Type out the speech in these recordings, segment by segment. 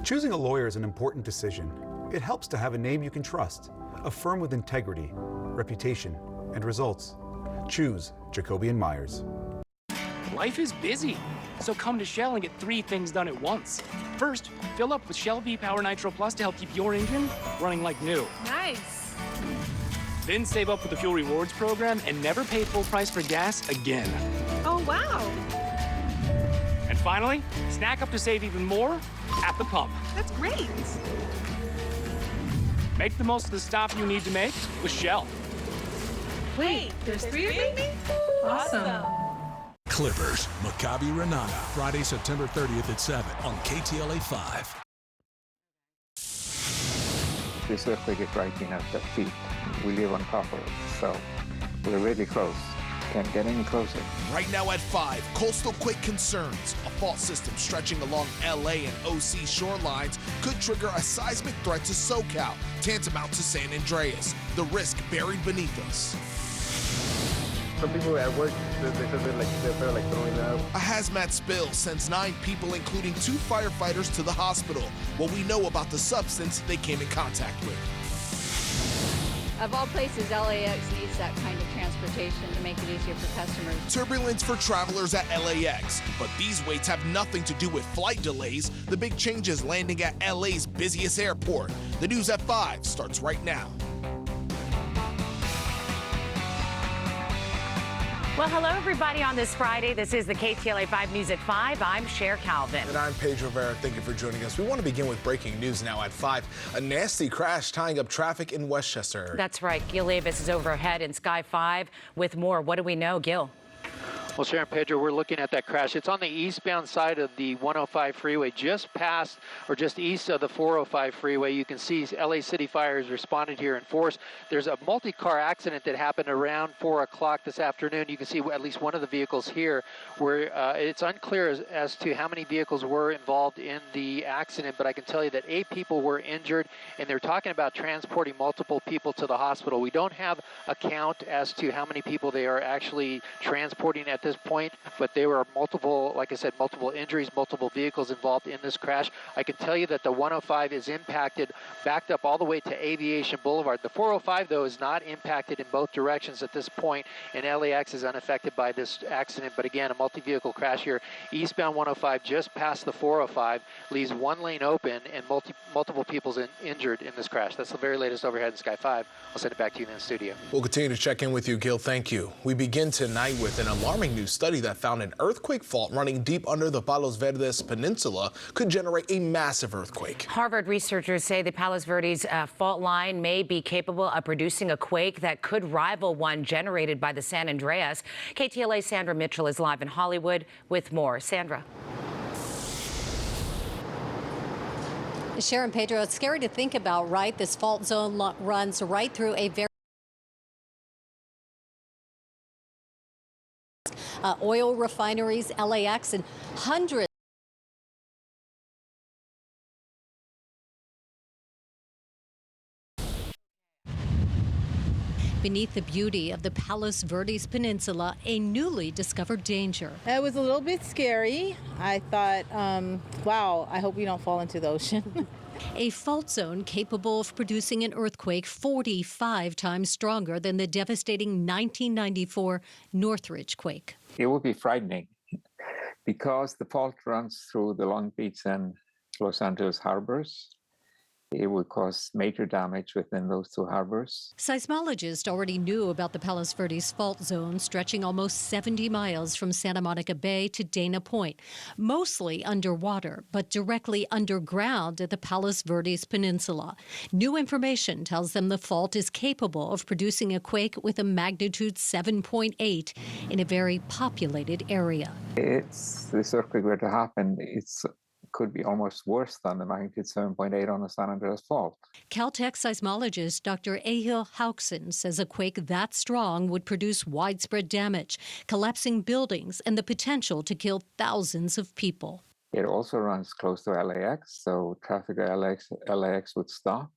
Choosing a lawyer is an important decision. It helps to have a name you can trust, a firm with integrity, reputation, and results. Choose Jacoby & Myers. Life is busy, so come to Shell and get 3 things done at once. First, fill up with Shell V-Power Nitro Plus to help keep your engine running like new. Nice. Then save up with the Fuel Rewards program and never pay full price for gas again. Oh, wow. And finally, snack up to save even more at the pump. That's great. Make the most of the stop you need to make with Shell. Wait, there's 3 of me? Awesome. Clippers, Maccabi Renata, Friday, September 30th at 7 on KTLA 5. This earthquake is right in at the feet. We live on top of it, so we're really close. Can't get any closer. Right now at 5, coastal quake concerns. A fault system stretching along LA and OC shorelines could trigger a seismic threat to SoCal, tantamount to San Andreas. The risk buried beneath us. Some people at work, they feel like throwing up. A hazmat spill sends 9 people, including 2 firefighters, to the hospital. What we know about the substance they came in contact with. Of all places, LAX needs that kind of transportation to make it easier for customers. Turbulence for travelers at LAX, but these waits have nothing to do with flight delays. The big change is landing at LA's busiest airport. The news at 5 starts right now. Well, hello, everybody, on this Friday. This is the KTLA 5 News at 5. I'm Cher Calvin. And I'm Paige Rivera. Thank you for joining us. We want to begin with breaking news now at 5. A nasty crash tying up traffic in Westchester. That's right. Gil Davis is overhead in Sky 5 with more. What do we know, Gil? Well, Sharon, Pedro, we're looking at that crash. It's on the eastbound side of the 105 freeway, just past or just east of the 405 freeway. You can see LA City Fire has responded here in force. There's a multi-car accident that happened around 4 o'clock this afternoon. You can see at least one of the vehicles here where it's unclear as to how many vehicles were involved in the accident, but I can tell you that 8 people were injured, and they're talking about transporting multiple people to the hospital. We don't have a count as to how many people they are actually transporting at this point, but there were multiple, like I said, multiple injuries, multiple vehicles involved in this crash. I can tell you that the 105 is impacted, backed up all the way to Aviation Boulevard. The 405, though, is not impacted in both directions at this point, and LAX is unaffected by this accident. But again, a multi-vehicle crash here. Eastbound 105 just past the 405 leaves one lane open, and multiple people injured in this crash. That's the very latest overhead in Sky 5. I'll send it back to you in the studio. We'll continue to check in with you, Gil. Thank you. We begin tonight with an alarming new study that found an earthquake fault running deep under the Palos Verdes Peninsula could generate a massive earthquake. Harvard researchers say the Palos Verdes fault line may be capable of producing a quake that could rival one generated by the San Andreas. KTLA's Sandra Mitchell is live in Hollywood with more. Sandra. Sharon, Pedro, it's scary to think about, right? This fault zone runs right through a very oil refineries, LAX, and hundreds beneath the beauty of the Palos Verdes Peninsula, a newly discovered danger. It was a little bit scary. I thought, wow, I hope we don't fall into the ocean. A fault zone capable of producing an earthquake 45 times stronger than the devastating 1994 Northridge quake. It would be frightening because the fault runs through the Long Beach and Los Angeles harbors. It would cause major damage within those 2 harbors. Seismologists already knew about the Palos Verdes fault zone stretching almost 70 miles from Santa Monica Bay to Dana Point, mostly underwater, but directly underground at the Palos Verdes Peninsula. New information tells them the fault is capable of producing a quake with a magnitude 7.8 in a very populated area. If this earthquake were to happen, could be almost worse than the magnitude 7.8 on the San Andreas Fault. Caltech seismologist Dr. Ehil Haukson says a quake that strong would produce widespread damage, collapsing buildings, and the potential to kill thousands of people. It also runs close to LAX, so traffic at LAX would stop.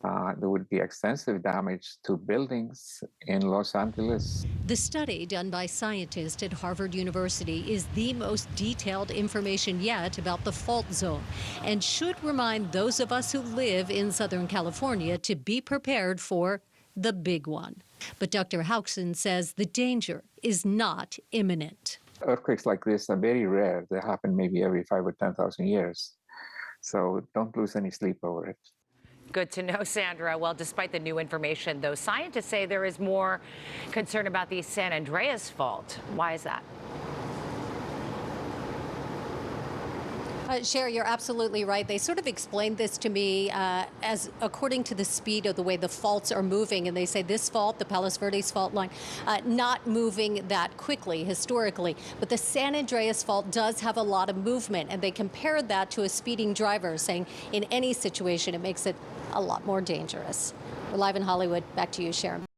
there would be extensive damage to buildings in Los Angeles. The study done by scientists at Harvard University is the most detailed information yet about the fault zone and should remind those of us who live in Southern California to be prepared for the big one. But Dr. Hauckson says the danger is not imminent. Earthquakes like this are very rare. They happen maybe every 5 or 10,000 years. So don't lose any sleep over it. Good to know, Sandra. Well, despite the new information, though, scientists say there is more concern about the San Andreas fault. Why is that? Sherry, you're absolutely right. They sort of explained this to me as according to the speed of the way the faults are moving. And they say this fault, the Palos Verdes fault line, not moving that quickly historically. But the San Andreas fault does have a lot of movement. And they compared that to a speeding driver, saying in any situation, it makes it a lot more dangerous. We're live in Hollywood. Back to you, Sharon.